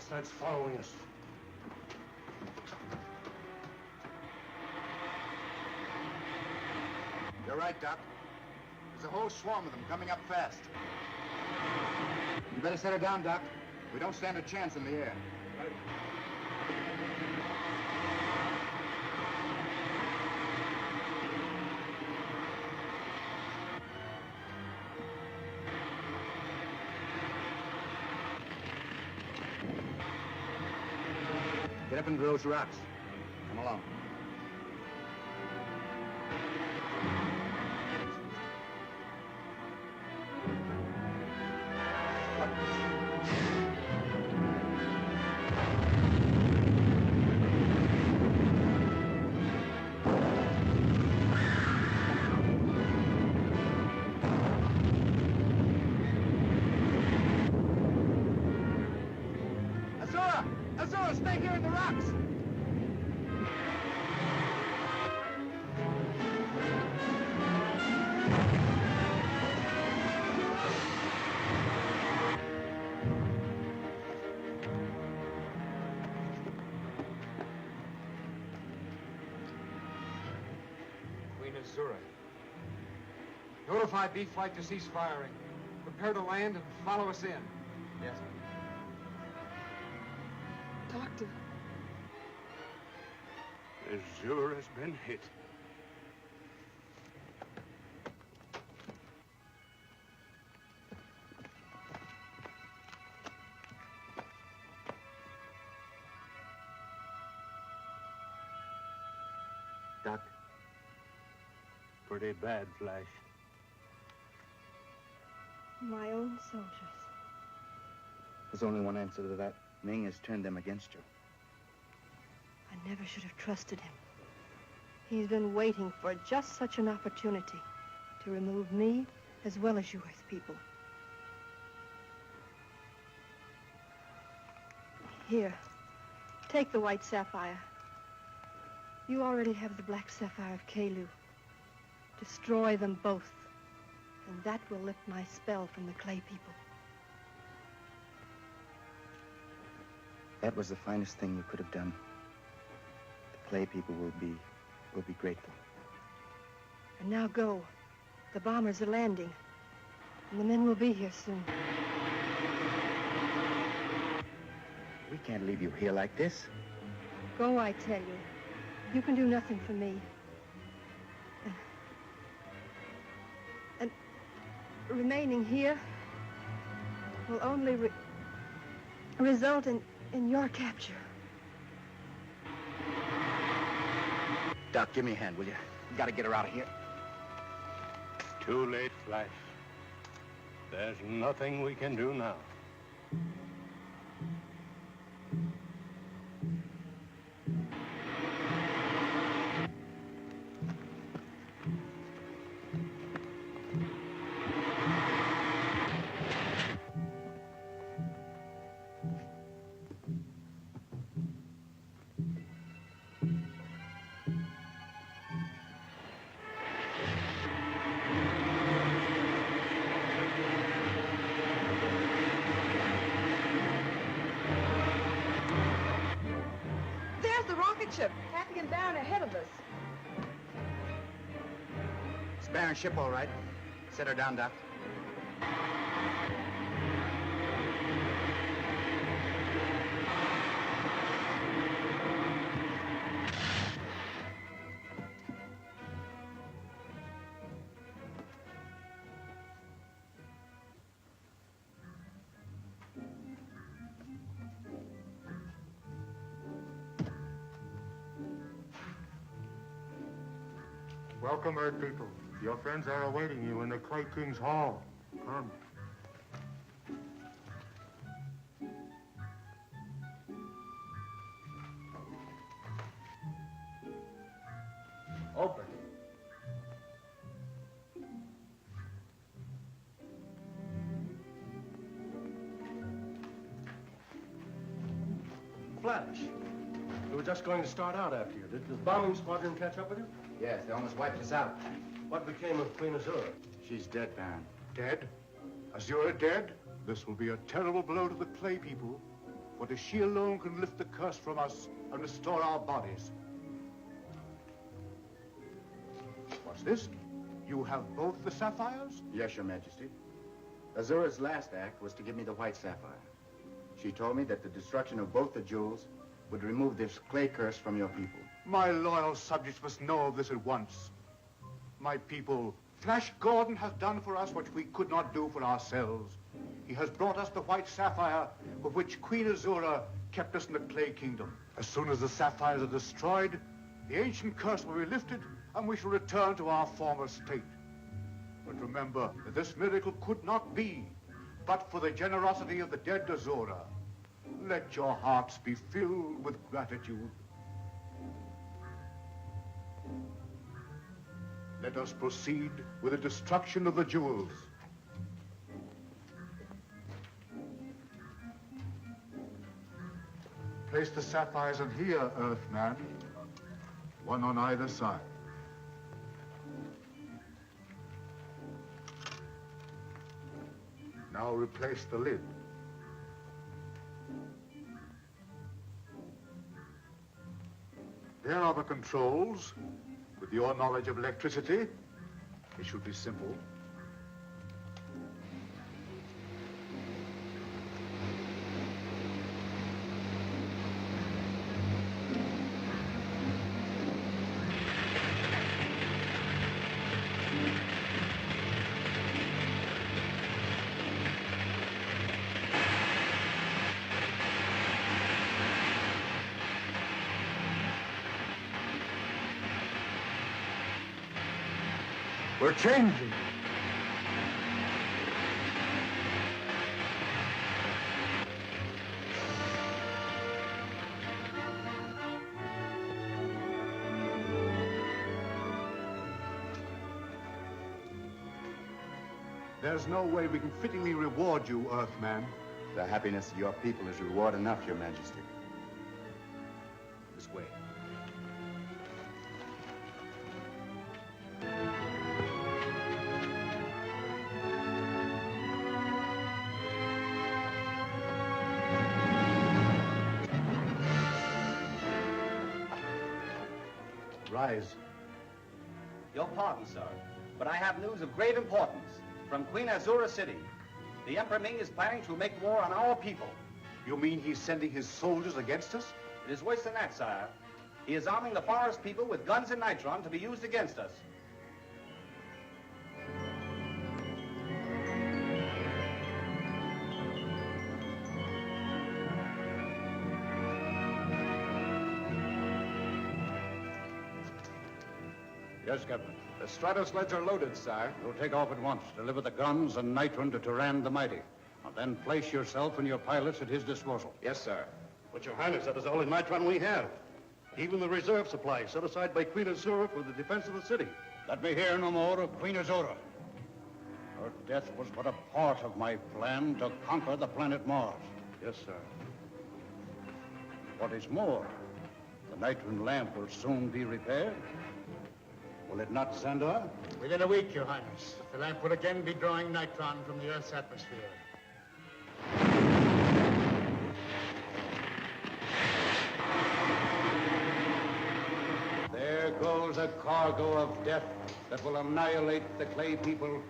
bastards following us. You're right, Doc. There's a whole swarm of them coming up fast. You better set her down, Doc. We don't stand a chance in the air. Right. Get up into those rocks. Come along. Azura! Azura, stay here in the rocks! Queen Azura. Notify B-Flight to cease firing. Prepare to land and follow us in. Yes, sir. Doctor. Azura has been hit. Doc. Pretty bad, Flash. My own soldiers. There's only one answer to that. Ming has turned them against you. I never should have trusted him. He's been waiting for just such an opportunity to remove me as well as you Earth people. Here, take the white sapphire. You already have the black sapphire of Kalu. Destroy them both, and that will lift my spell from the clay people. That was the finest thing you could have done. The clay people will be grateful. And now go. The bombers are landing, and the men will be here soon. We can't leave you here like this. Go, I tell you. You can do nothing for me. And remaining here will only result in your capture. Doc, give me a hand, will you? We gotta get her out of here. Too late, Flash. There's nothing we can do now. Ship, tacking him down ahead of us. It's Baron ship, all right. Set her down, Doc. Welcome, Earth people. Your friends are awaiting you in the Clay King's Hall. Come. Open. Flash, we were just going to start out after you. Did the bombing squadron catch up with you? Yes, they almost wiped us out. What became of Queen Azura? She's dead, Baron. Dead? Azura dead? This will be a terrible blow to the Clay people. For she alone can lift the curse from us and restore our bodies. What's this? You have both the sapphires? Yes, Your Majesty. Azura's last act was to give me the white sapphire. She told me that the destruction of both the jewels would remove this clay curse from your people. My loyal subjects must know of this at once. My people, Flash Gordon has done for us what we could not do for ourselves. He has brought us the white sapphire with which Queen Azura kept us in the Clay Kingdom. As soon as the sapphires are destroyed, the ancient curse will be lifted and we shall return to our former state. But remember that this miracle could not be but for the generosity of the dead Azura. Let your hearts be filled with gratitude. Let us proceed with the destruction of the jewels. Place the sapphires in here, Earthman. One on either side. Now replace the lid. There are the controls. With your knowledge of electricity, it should be simple. We're changing. There's no way we can fittingly reward you, Earthman. The happiness of your people is reward enough, Your Majesty. This way. Rise. Your pardon, sir, but I have news of grave importance from Queen Azura City. The Emperor Ming is planning to make war on our people. You mean he's sending his soldiers against us? It is worse than that, sire. He is arming the forest people with guns and nitron to be used against us. Yes, Captain. The Stratosleds are loaded, sire. You'll take off at once. Deliver the guns and nitron to Turan the Mighty. And then place yourself and your pilots at his disposal. Yes, sir. But, Your Highness, that is all the nitron we have. Even the reserve supply set aside by Queen Azura for the defense of the city. Let me hear no more of Queen Azura. Her death was but a part of my plan to conquer the planet Mars. Yes, sir. What is more, the nitron lamp will soon be repaired. Will it not, Sandor? Within a week, Your Highness. The lamp will again be drawing nitron from the Earth's atmosphere. There goes a cargo of death that will annihilate the Clay people,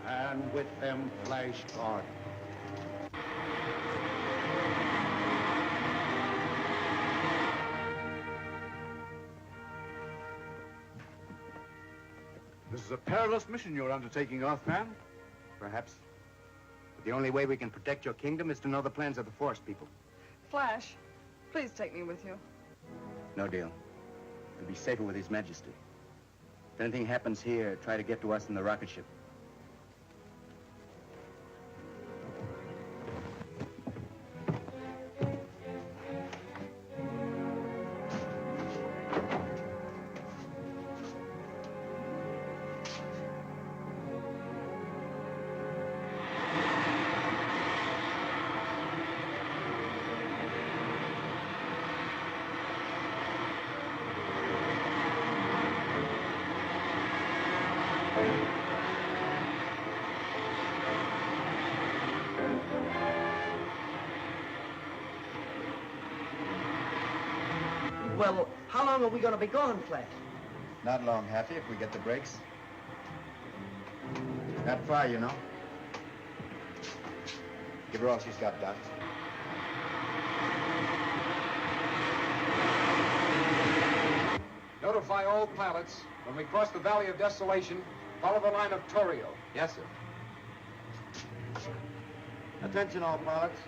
and with them Flash Gordon. This is a perilous mission you're undertaking, Earthman. Perhaps. But the only way we can protect your kingdom is to know the plans of the Forest people. Flash, please take me with you. No deal. You'll be safer with His Majesty. If anything happens here, try to get to us in the rocket ship. Well, how long are we going to be gone, Flash? Not long, Happy, if we get the brakes. Not far, you know. Give her all she's got, Doc. Notify all pilots when we cross the Valley of Desolation, follow the line of Torrio. Yes, sir. Attention, all pilots.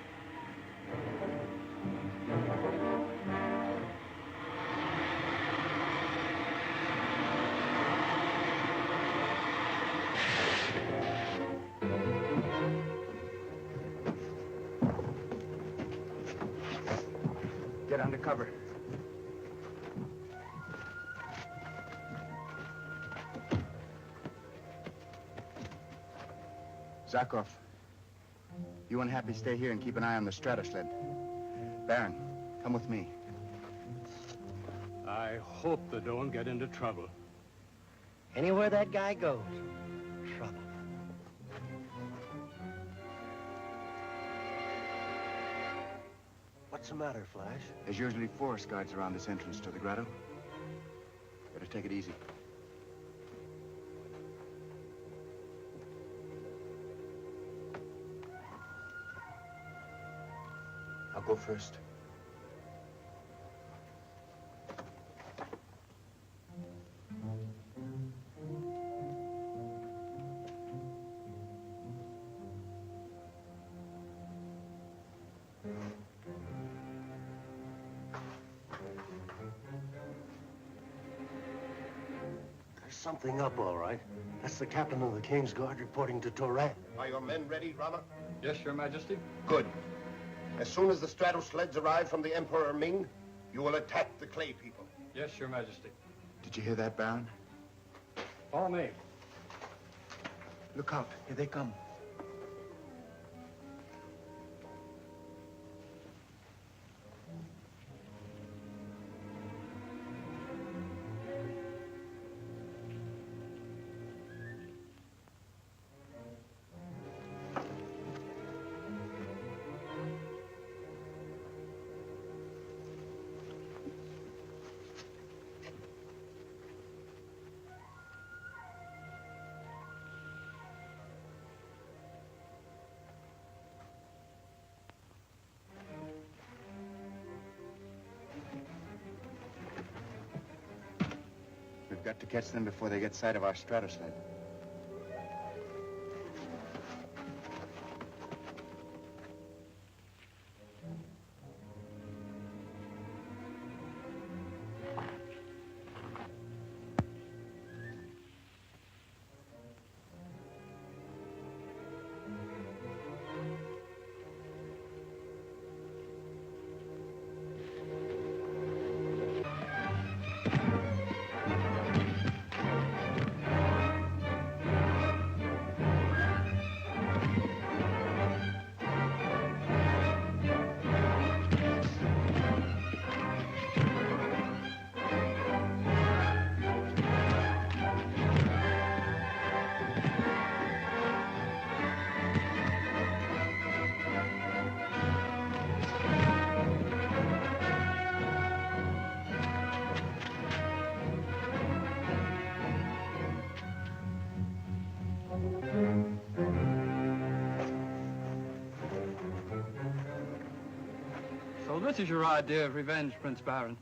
Get under cover. Zakov, you and Happy stay here and keep an eye on the Stratosled. Baron, come with me. I hope they don't get into trouble. Anywhere that guy goes, trouble. What's the matter, Flash? There's usually forest guards around this entrance to the grotto. Better take it easy. I'll go first. There's something up, all right. That's the captain of the King's Guard reporting to Toran. Are your men ready, Rama? Yes, Your Majesty. Good. As soon as the Stratosleds arrive from the Emperor Ming, you will attack the Clay people. Yes, Your Majesty. Did you hear that, Baron? Follow me. Look out. Here they come. We've got to catch them before they get sight of our Stratosled. So this is your idea of revenge, Prince Baron.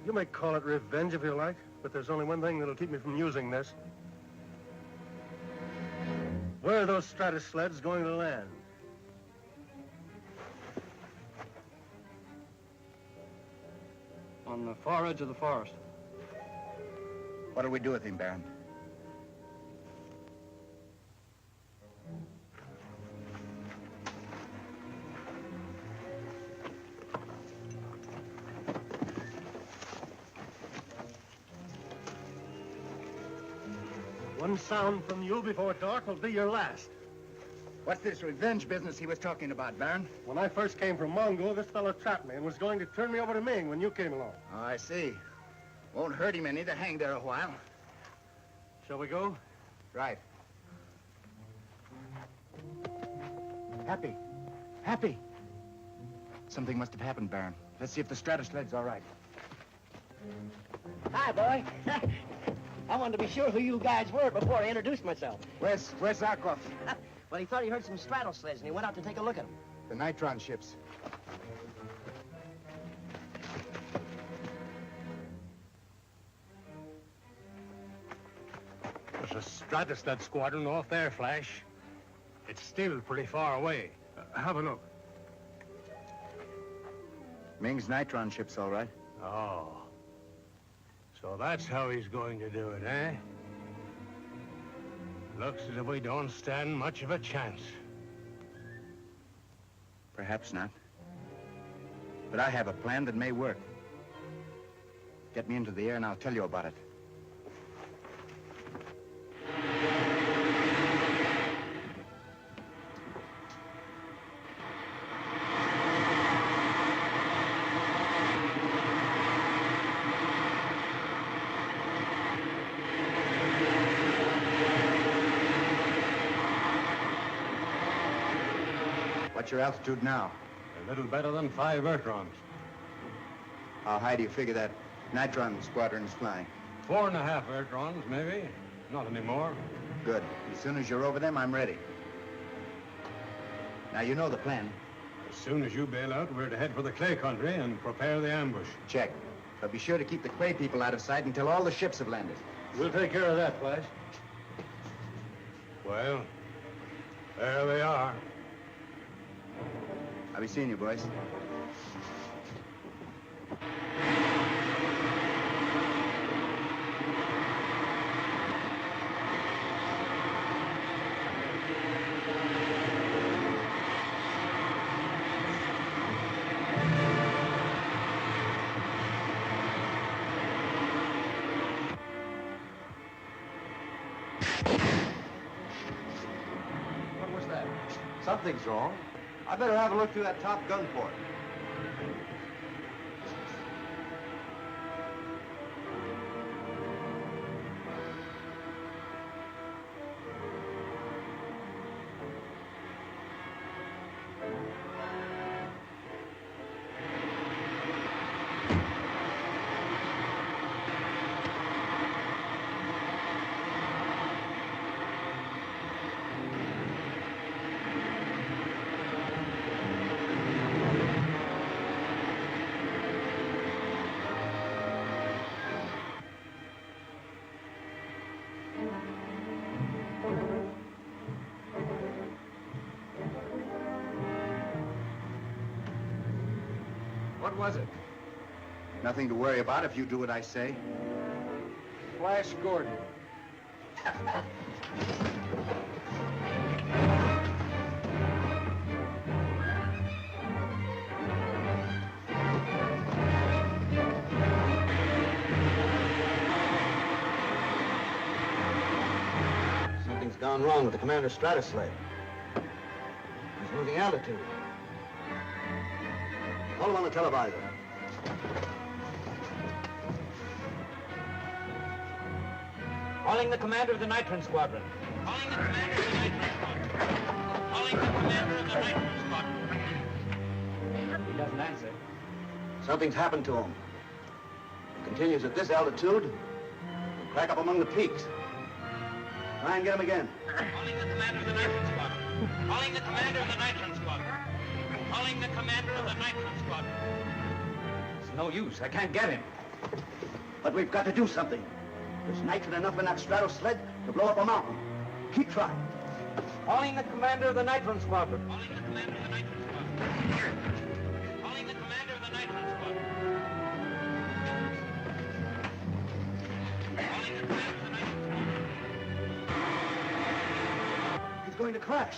You may call it revenge if you like, but there's only one thing that'll keep me from using this. Where are those Stratosleds going to land? On the far edge of the forest. What do we do with him, Baron? One sound from you before dark will be your last. What's this revenge business he was talking about, Baron? When I first came from Mongol, this fellow trapped me and was going to turn me over to Ming when you came along. Oh, I see. Won't hurt him any to hang there a while. Shall we go? Right. Happy. Happy. Something must have happened, Baron. Let's see if the Stratosled's all right. Hi, boy. I wanted to be sure who you guys were before I introduced myself. Where's Zarkov? Well, he thought he heard some straddle sleds, and he went out to take a look at them. The Nitron ships. There's a Stratosled squadron off there, Flash. It's still pretty far away. Have a look. Ming's Nitron ships, all right. Oh. So that's how he's going to do it, eh? Looks as if we don't stand much of a chance. Perhaps not. But I have a plan that may work. Get me into the air and I'll tell you about it. What's your altitude now? A little better than 5 Earthrons. How high do you figure that Nitron squadron is flying? 4.5 Earthrons, maybe. Not anymore. Good. As soon as you're over them, I'm ready. Now, you know the plan. As soon as you bail out, we're to head for the Clay country and prepare the ambush. Check. But be sure to keep the Clay people out of sight until all the ships have landed. We'll take care of that, Flash. Well, there they are. I'll be seeing you, boys. What was that? Something's wrong. I better have a look through that top gun port. What was it? Nothing to worry about if you do what I say. Flash Gordon. Something's gone wrong with the Commander Stratosled. He's losing altitude. Hold him on the televisor. Calling the commander of the Nitron Squadron. Calling the commander of the Nitron Squadron. Calling the commander of the Nitron Squadron. He doesn't answer. Something's happened to him. He continues at this altitude. He'll crack up among the peaks. Try and get him again. Calling the commander of the Nitron Squadron. Calling the commander of the Nitron Squadron. Calling the commander of the Nitron Squadron. It's no use. I can't get him. But we've got to do something. There's nitrogen enough in that Stratosled to blow up a mountain. Keep trying. Calling the commander of the Nitron Squadron. Calling the commander of the Nitron Squadron. Calling the commander of the Nitron Squadron. Calling the commander of the Nitron Squadron. He's going to crash.